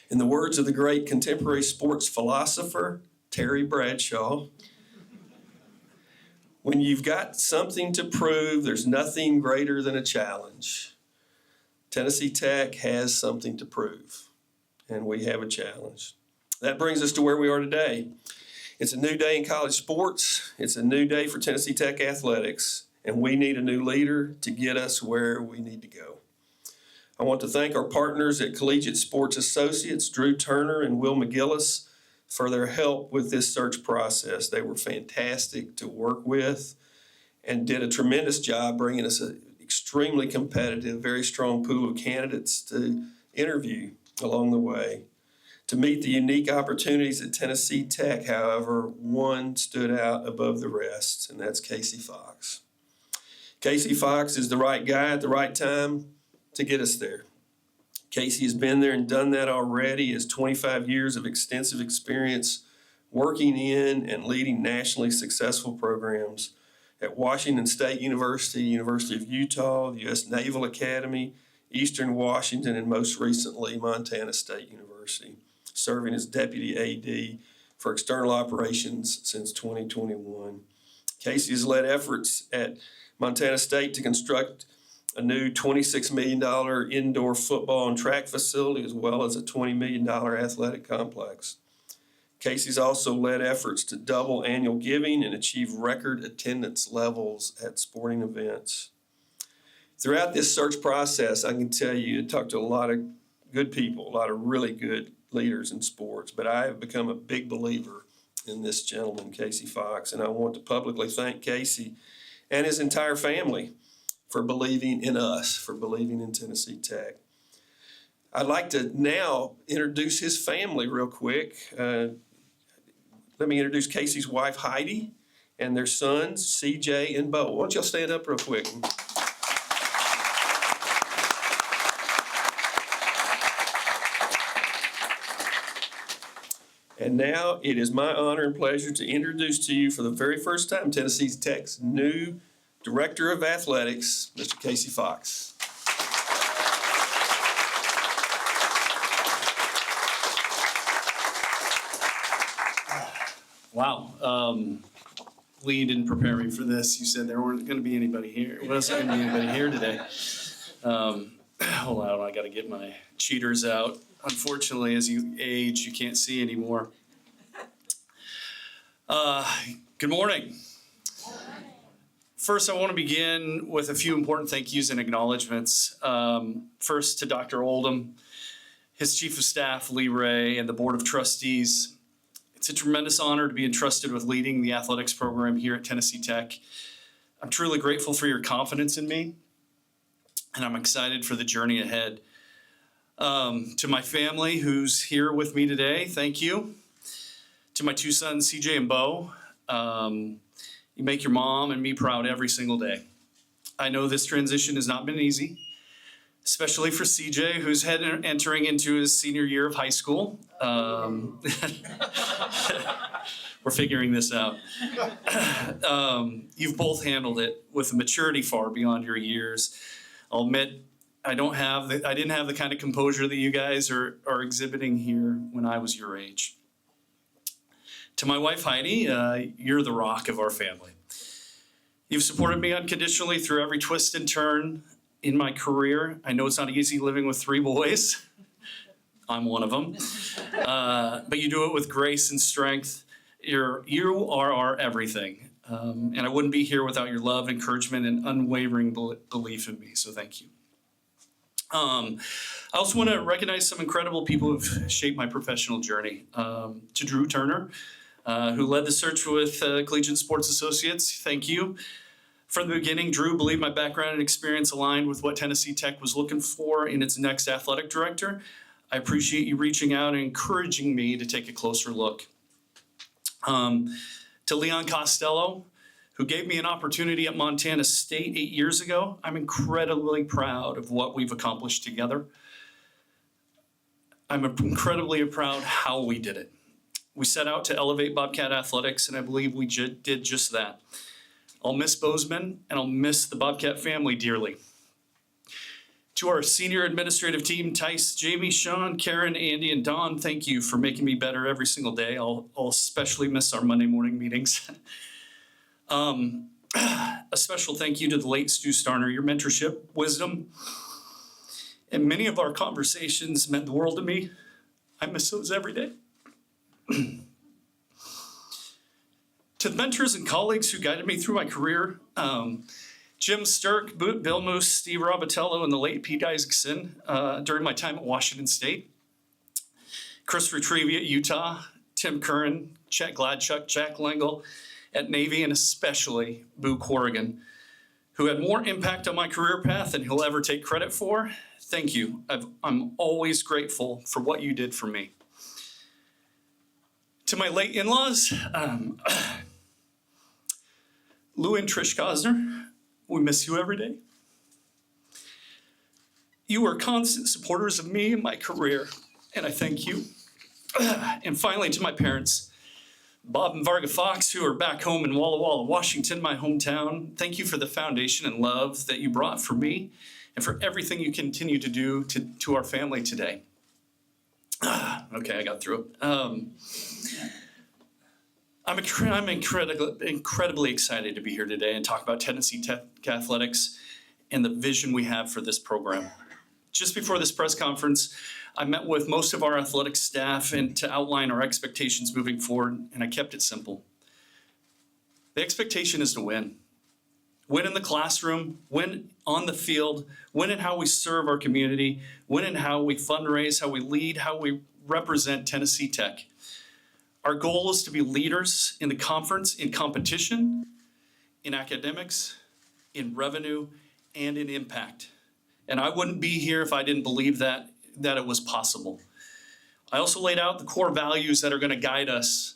In the words of the great contemporary sports philosopher, Terry Bradshaw, when you've got something to prove, there's nothing greater than a challenge. Tennessee Tech has something to prove, and we have a challenge. That brings us to where we are today. It's a new day in college sports. It's a new day for Tennessee Tech athletics, and we need a new leader to get us where we need to go. I want to thank our partners at Collegiate Sports Associates, Drew Turner and Will McGillis, for their help with this search process. They were fantastic to work with and did a tremendous job bringing us an extremely competitive, very strong pool of candidates to interview along the way. To meet the unique opportunities at Tennessee Tech, however, one stood out above the rest, and that's Casey Fox. Casey Fox is the right guy at the right time to get us there. Casey has been there and done that already. He has 25 years of extensive experience working in and leading nationally successful programs at Washington State University, University of Utah, the U.S. Naval Academy, Eastern Washington, and most recently, Montana State University, serving as Deputy AD for External Operations since 2021. Casey has led efforts at Montana State to construct a new $26 million indoor football and track facility, as well as a $20 million athletic complex. Casey's also led efforts to double annual giving and achieve record attendance levels at sporting events. Throughout this search process, I can tell you, I talked to a lot of good people, a lot of really good leaders in sports, but I have become a big believer in this gentleman, Casey Fox, and I want to publicly thank Casey and his entire family for believing in us, for believing in Tennessee Tech. I'd like to now introduce his family real quick. Let me introduce Casey's wife, Heidi, and their sons, CJ and Bo. Why don't y'all stand up real quick? And now it is my honor and pleasure to introduce to you for the very first time Tennessee Tech's new Director of Athletics, Mr. Casey Fox. Wow. Lee didn't prepare me for this. You said there weren't going to be anybody here. Wasn't going to be anybody here today. Hold on, I got to get my cheaters out. Unfortunately, as you age, you can't see anymore. Good morning. First, I want to begin with a few important thank yous and acknowledgments. First, to Dr. Oldham, his Chief of Staff, Lee Ray, and the Board of Trustees. It's a tremendous honor to be entrusted with leading the athletics program here at Tennessee Tech. I'm truly grateful for your confidence in me, and I'm excited for the journey ahead. To my family who's here with me today, thank you. To my two sons, CJ and Bo, you make your mom and me proud every single day. I know this transition has not been easy, especially for CJ, who's entering into his senior year of high school. We're figuring this out. You've both handled it with a maturity far beyond your years. I'll admit, I didn't have the kind of composure that you guys are exhibiting here when I was your age. To my wife, Heidi, you're the rock of our family. You've supported me unconditionally through every twist and turn in my career. I know it's not easy living with three boys. I'm one of them. But you do it with grace and strength. You are our everything. And I wouldn't be here without your love, encouragement, and unwavering belief in me. So thank you. I also want to recognize some incredible people who've shaped my professional journey. To Drew Turner, who led the search with Collegiate Sports Associates. Thank you. From the beginning, Drew believed my background and experience aligned with what Tennessee Tech was looking for in its next athletic director. I appreciate you reaching out and encouraging me to take a closer look. To Leon Costello, who gave me an opportunity at Montana State 8 years ago. I'm incredibly proud of what we've accomplished together. I'm incredibly proud how we did it. We set out to elevate Bobcat athletics, and I believe we did just that. I'll miss Bozeman, and I'll miss the Bobcat family dearly. To our senior administrative team, Tice, Jamie, Sean, Karen, Andy, and Don, thank you for making me better every single day. I'll especially miss our Monday morning meetings. A special thank you to the late Stu Starner. Your mentorship, wisdom, and many of our conversations meant the world to me. I miss those every day. To the mentors and colleagues who guided me through my career, Jim Sturk, Bill Moose, Steve Robatello, and the late Pete Isaacson during my time at Washington State. Chris Retrieve at Utah, Tim Curran, Chet Gladchuck, Jack Lengel at Navy, and especially Boo Corrigan, who had more impact on my career path than he'll ever take credit for. Thank you. I'm always grateful for what you did for me. To my late in-laws, Lou and Trish Cosner, we miss you every day. You were constant supporters of me and my career, and I thank you. And finally, to my parents, Bob and Varga Fox, who are back home in Walla Walla, Washington, my hometown, thank you for the foundation and love that you brought for me and for everything you continue to do to our family today. Okay, I got through it. I'm incredibly excited to be here today and talk about Tennessee Tech Athletics and the vision we have for this program. Just before this press conference, I met with most of our athletic staff and to outline our expectations moving forward, and I kept it simple. The expectation is to win. Win in the classroom, win on the field, win in how we serve our community, win in how we fundraise, how we lead, how we represent Tennessee Tech. Our goal is to be leaders in the conference, in competition, in academics, in revenue, and in impact. And I wouldn't be here if I didn't believe that it was possible. I also laid out the core values that are going to guide us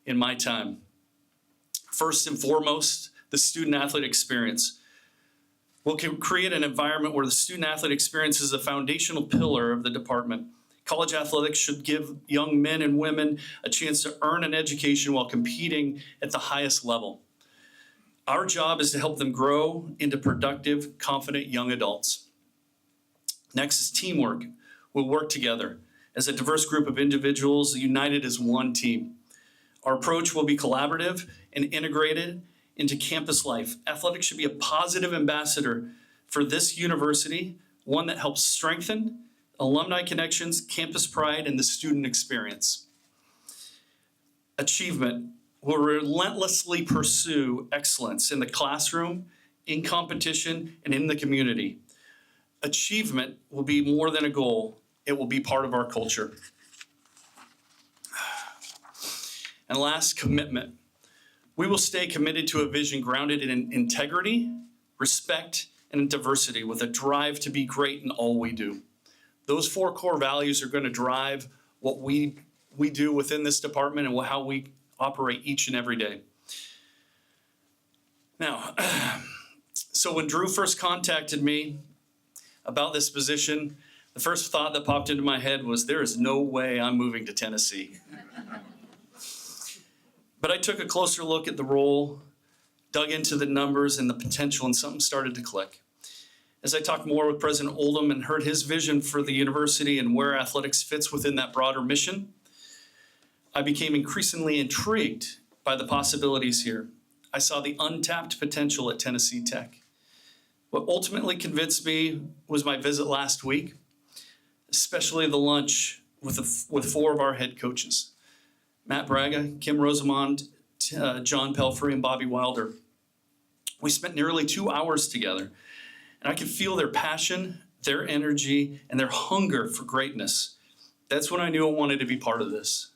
in my time. First and foremost, the student-athlete experience. We'll create an environment where the student-athlete experience is a foundational pillar of the department. College athletics should give young men and women a chance to earn an education while competing at the highest level. Our job is to help them grow into productive, confident young adults. Next is teamwork. We'll work together as a diverse group of individuals united as one team. Our approach will be collaborative and integrated into campus life. Athletics should be a positive ambassador for this university, one that helps strengthen alumni connections, campus pride, and the student experience. Achievement will relentlessly pursue excellence in the classroom, in competition, and in the community. Achievement will be more than a goal. It will be part of our culture. And last, commitment. We will stay committed to a vision grounded in integrity, respect, and diversity with a drive to be great in all we do. Those four core values are going to drive what we do within this department and how we operate each and every day. Now, so when Drew first contacted me about this position, the first thought that popped into my head was, there is no way I'm moving to Tennessee. But I took a closer look at the role, dug into the numbers and the potential, and something started to click. As I talked more with President Oldham and heard his vision for the university and where athletics fits within that broader mission, I became increasingly intrigued by the possibilities here. I saw the untapped potential at Tennessee Tech. What ultimately convinced me was my visit last week, especially the lunch with four of our head coaches, Matt Braga, Kim Rosamond, John Pelfrey, and Bobby Wilder. We spent nearly 2 hours together, and I could feel their passion, their energy, and their hunger for greatness. That's when I knew I wanted to be part of this.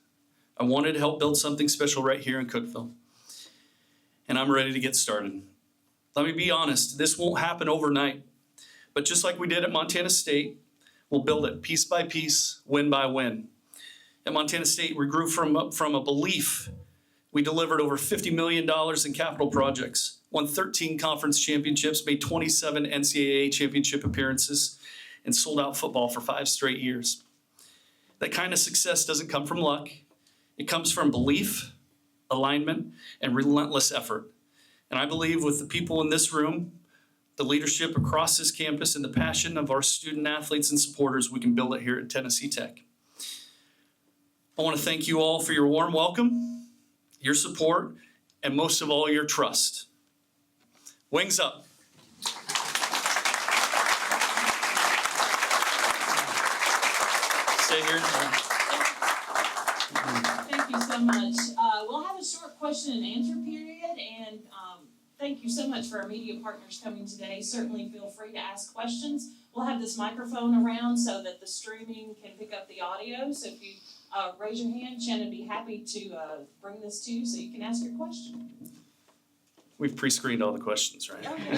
I wanted to help build something special right here in Cookeville. And I'm ready to get started. Let me be honest, this won't happen overnight. But just like we did at Montana State, we'll build it piece by piece, win by win. At Montana State, we grew from a belief. We delivered over $50 million in capital projects, won 13 conference championships, made 27 NCAA championship appearances, and sold out football for 5 straight years. That kind of success doesn't come from luck. It comes from belief, alignment, and relentless effort. And I believe with the people in this room, the leadership across this campus and the passion of our student athletes and supporters, we can build it here at Tennessee Tech. I want to thank you all for your warm welcome, your support, and most of all, your trust. Wings up. Stay here. Thank you so much. We'll have a short question and answer period, and thank you so much for our media partners coming today. Certainly feel free to ask questions. We'll have this microphone around so that the streaming can pick up the audio. So if you raise your hand, Shannon would be happy to bring this to you so you can ask your question. We've pre-screened all the questions, right? Okay.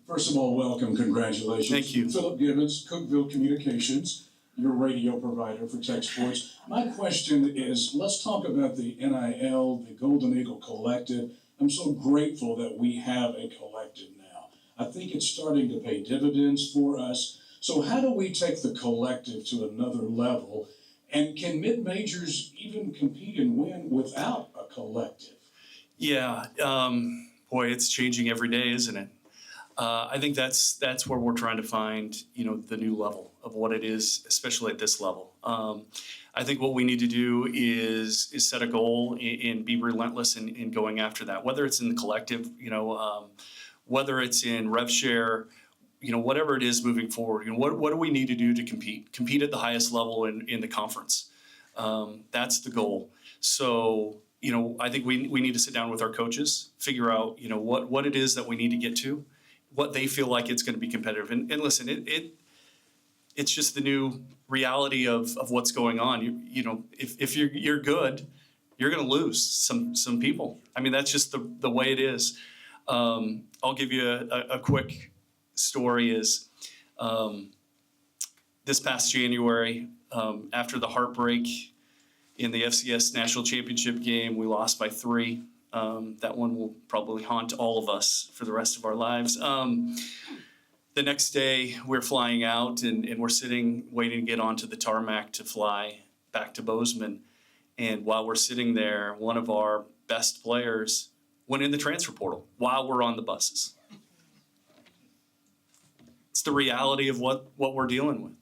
First of all, welcome, congratulations. Thank you. Philip Gibbons, Cookeville Communications, your radio provider for Tech Sports. My question is, let's talk about the NIL, the Golden Eagle Collective. I'm so grateful that we have a collective now. I think it's starting to pay dividends for us. So how do we take the collective to another level? And can mid-majors even compete and win without a collective? Yeah, boy, it's changing every day, isn't it? I think that's where we're trying to find, the new level of what it is, especially at this level. I think what we need to do is set a goal and be relentless in going after that, whether it's in the collective, whether it's in RevShare, whatever it is moving forward. What do we need to do to compete at the highest level in the conference? That's the goal. So, I think we need to sit down with our coaches, figure out, what it is that we need to get to, what they feel like it's going to be competitive. And listen, it's just the new reality of what's going on. If you're good, you're going to lose some people. I mean, that's just the way it is. I'll give you a quick story. Is this past January, after the heartbreak in the FCS National Championship game, we lost by 3. That one will probably haunt all of us for the rest of our lives. The next day, we're flying out and we're sitting, waiting to get onto the tarmac to fly back to Bozeman. And while we're sitting there, one of our best players went in the transfer portal while we're on the buses. It's the reality of what we're dealing with.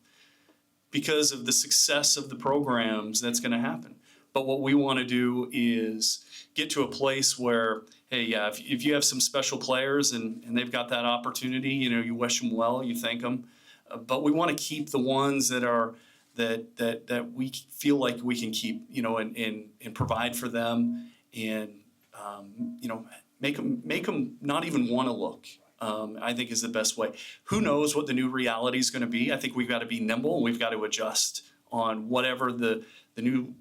Because of the success of the programs, that's going to happen. But what we want to do is get to a place where, hey, yeah, if you have some special players and they've got that opportunity, you wish them well, you thank them. But we want to keep the ones that we feel like we can keep, and provide for them, and make them not even want to look. I think is the best way. Who knows what the new reality is going to be? I think we've got to be nimble and we've got to adjust on whatever the new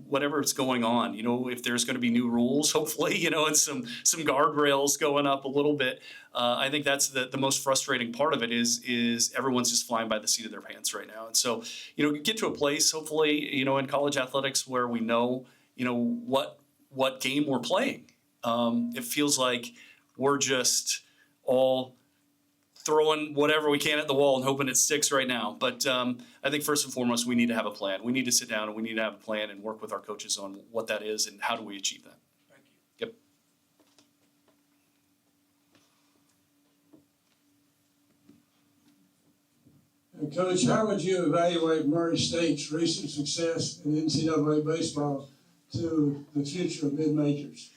whatever it's going on. If there's going to be new rules, hopefully, and some guardrails going up a little bit. I think that's the most frustrating part of it is everyone's just flying by the seat of their pants right now. And so, get to a place, hopefully, in college athletics where we know, what game we're playing. It feels like we're just all throwing whatever we can at the wall and hoping it sticks right now. But I think first and foremost, we need to have a plan. We need to sit down and we need to have a plan and work with our coaches on what that is and how do we achieve that. Thank you. Yep. Coach, how would you evaluate Murray State's recent success in NCAA baseball to the future of mid-majors?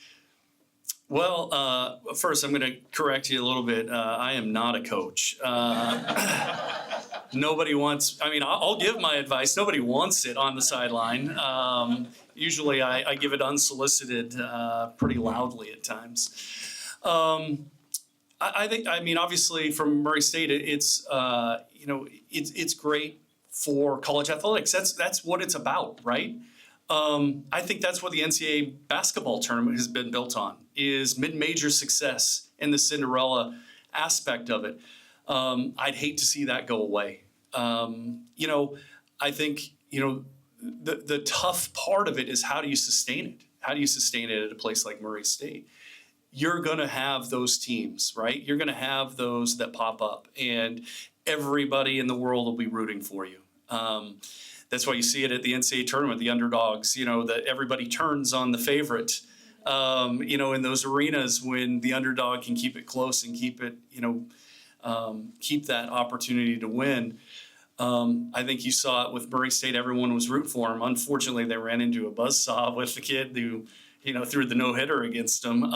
Well, first, I'm going to correct you a little bit. I am not a coach. Nobody wants, I'll give my advice. Nobody wants it on the sideline. Usually I give it unsolicited pretty loudly at times. I think, obviously from Murray State, it's great for college athletics. That's what it's about, right? I think that's what the NCAA basketball tournament has been built on, is mid-major success and the Cinderella aspect of it. I'd hate to see that go away. I think, the tough part of it is how do you sustain it? How do you sustain it at a place like Murray State? You're going to have those teams, right? You're going to have those that pop up, and everybody in the world will be rooting for you. That's why you see it at the NCAA tournament, the underdogs, that everybody turns on the favorite, in those arenas when the underdog can keep it close and keep it, keep that opportunity to win. I think you saw it with Murray State. Everyone was rooting for him. Unfortunately, they ran into a buzzsaw with the kid who, threw the no-hitter against him.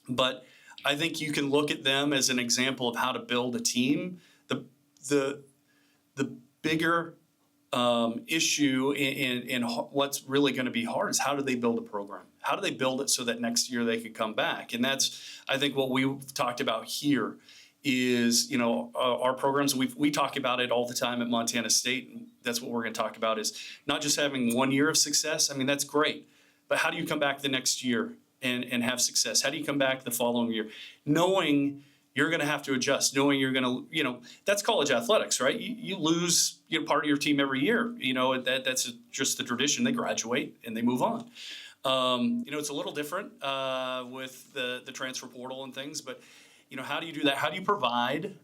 But I think you can look at them as an example of how to build a team. The bigger issue and what's really going to be hard is how do they build a program? How do they build it so that next year they could come back? And that's, I think, what we've talked about here is, our programs, we talk about it all the time at Montana State. And that's what we're going to talk about is not just having 1 year of success. I mean, that's great. But how do you come back the next year and have success? How do you come back the following year? Knowing you're going to have to adjust, knowing you're going to, that's college athletics, right? You lose part of your team every year. That's just the tradition. They graduate and they move on. It's a little different with the transfer portal and things, but how do you do that? How do you provide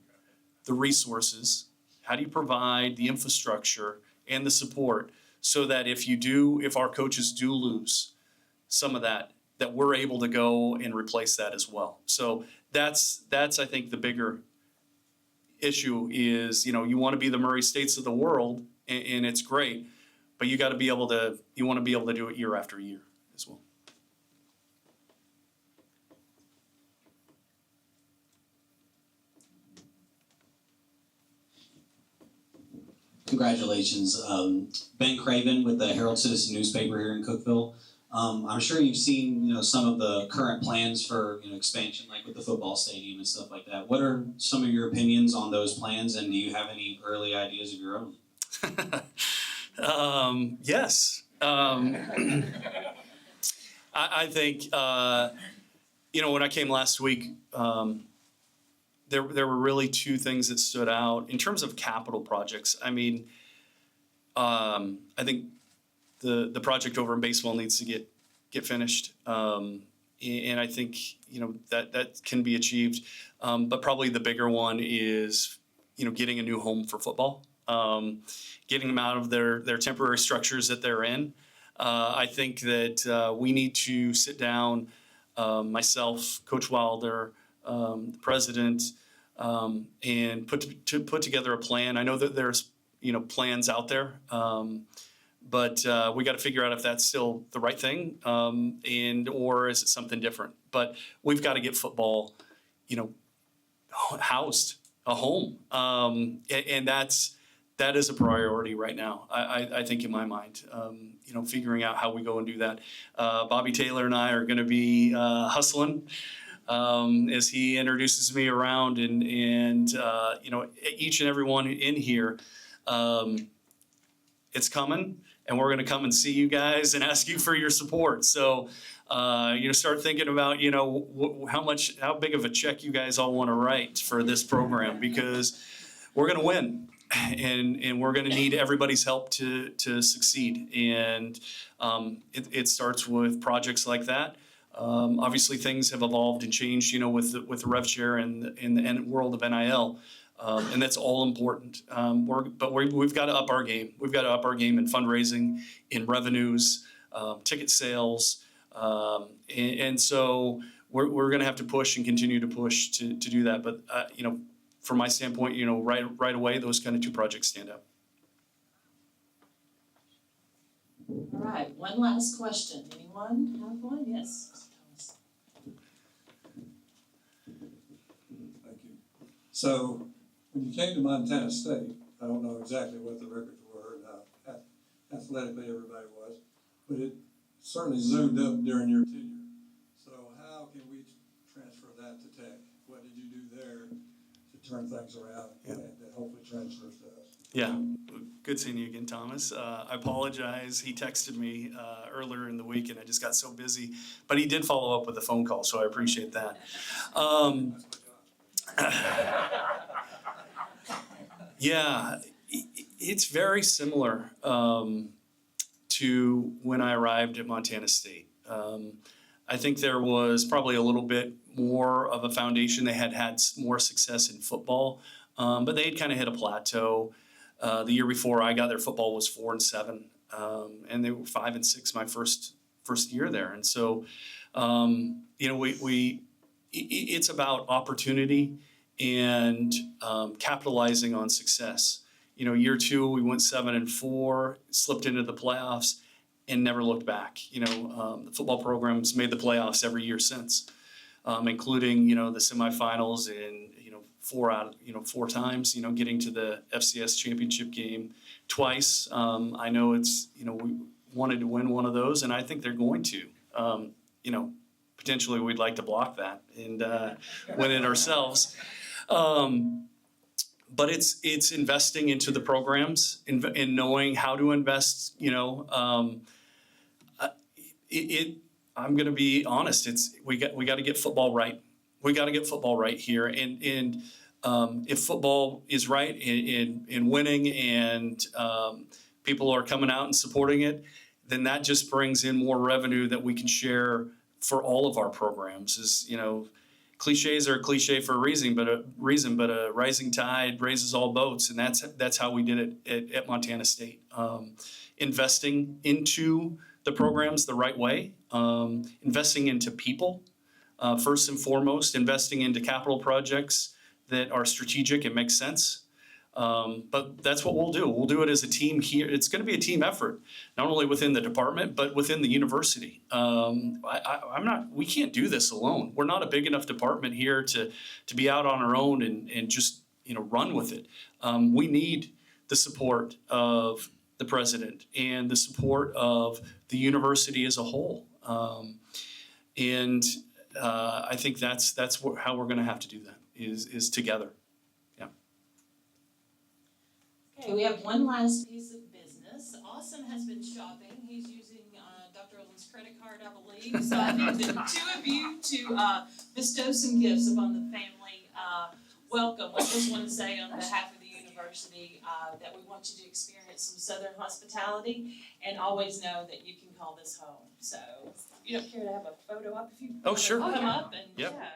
the resources? How do you provide the infrastructure and the support so that if our coaches do lose some of that we're able to go and replace that as well? So that's I think the bigger issue is, you want to be the Murray States of the world, and it's great, but you want to be able to do it year after year as well. Congratulations. Ben Craven with the Herald Citizen newspaper here in Cookeville. I'm sure you've seen, some of the current plans for, expansion, like with the football stadium and stuff like that. What are some of your opinions on those plans, and do you have any early ideas of your own? Yes. I think, when I came last week, there were really two things that stood out in terms of capital projects. I mean, I think the project over in baseball needs to get finished, and I think that can be achieved. But probably the bigger one is getting a new home for football, getting them out of their temporary structures that they're in. I think that we need to sit down, myself, Coach Wilder, the president, and put together a plan. I know that there's plans out there, but we got to figure out if that's still the right thing, or is it something different. But we've got to get football, housed, a home, and that is a priority right now. I think in my mind, figuring out how we go and do that. Bobby Taylor and I are going to be hustling as he introduces me around, and each and every one in here. It's coming, and we're going to come and see you guys and ask you for your support. So, start thinking about, how big of a check you guys all want to write for this program, because we're going to win, and we're going to need everybody's help to succeed. And it starts with projects like that. Obviously, things have evolved and changed, with the rev share and in the world of NIL. And that's all important. We've got to up our game. We've got to up our game in fundraising, in revenues, ticket sales. And so we're going to have to push and continue to push to do that. But, from my standpoint, right away, those kind of two projects stand out. All right, one last question. Anyone have one? Yes. Thank you. So, when you came to Montana State, I don't know exactly what the records were and how athletically everybody was, but it certainly zoomed up during your tenure. So how can we transfer that to Tech? What did you do there to turn things around and that hopefully transfers to us? Yeah, good seeing you again, Thomas. I apologize. He texted me earlier in the week, and I just got so busy. But he did follow up with a phone call, so I appreciate that. Yeah, it's very similar to when I arrived at Montana State. I think there was probably a little bit more of a foundation. They had more success in football, but they had kind of hit a plateau. The year before I got there, football was 4-7, and they were 5-6 my first year there. And so, you know, it's about opportunity and capitalizing on success. You know, year 2 we went 7-4, slipped into the playoffs, and never looked back. You know, the football program's made the playoffs every year since, including, you know, the semifinals and, you know, 4 times, you know, getting to the FCS championship game twice. I know it's, you know, we wanted to win one of those, and I think they're going to. You know, potentially we'd like to block that and win it ourselves. But it's investing into the programs, in knowing how to invest. You know, I'm going to be honest. We got to get football right. We got to get football right here. And if football is right in winning and people are coming out and supporting it, then that just brings in more revenue that we can share for all of our programs. Is, you know, cliches are a cliche for a reason, but a rising tide raises all boats, and that's how we did it at Montana State. Investing into the programs the right way, investing into people, first and foremost, investing into capital projects that are strategic and make sense. But that's what we'll do. We'll do it as a team here. It's going to be a team effort, not only within the department, but within the university. We can't do this alone. We're not a big enough department here to be out on our own and just, you know, run with it. We need the support of the president and the support of the university as a whole. I think that's how we're going to have to do that is together. Okay, we have one last piece of business. Austin has been shopping. He's using Dr. Olin's credit card, I believe. So I need the two of you to bestow some gifts upon the family. Welcome. We just want to say on behalf of the university that we want you to experience some Southern hospitality and always know that you can call this home. So you don't care to have a photo up if you Oh, sure. come up and Yep. yeah.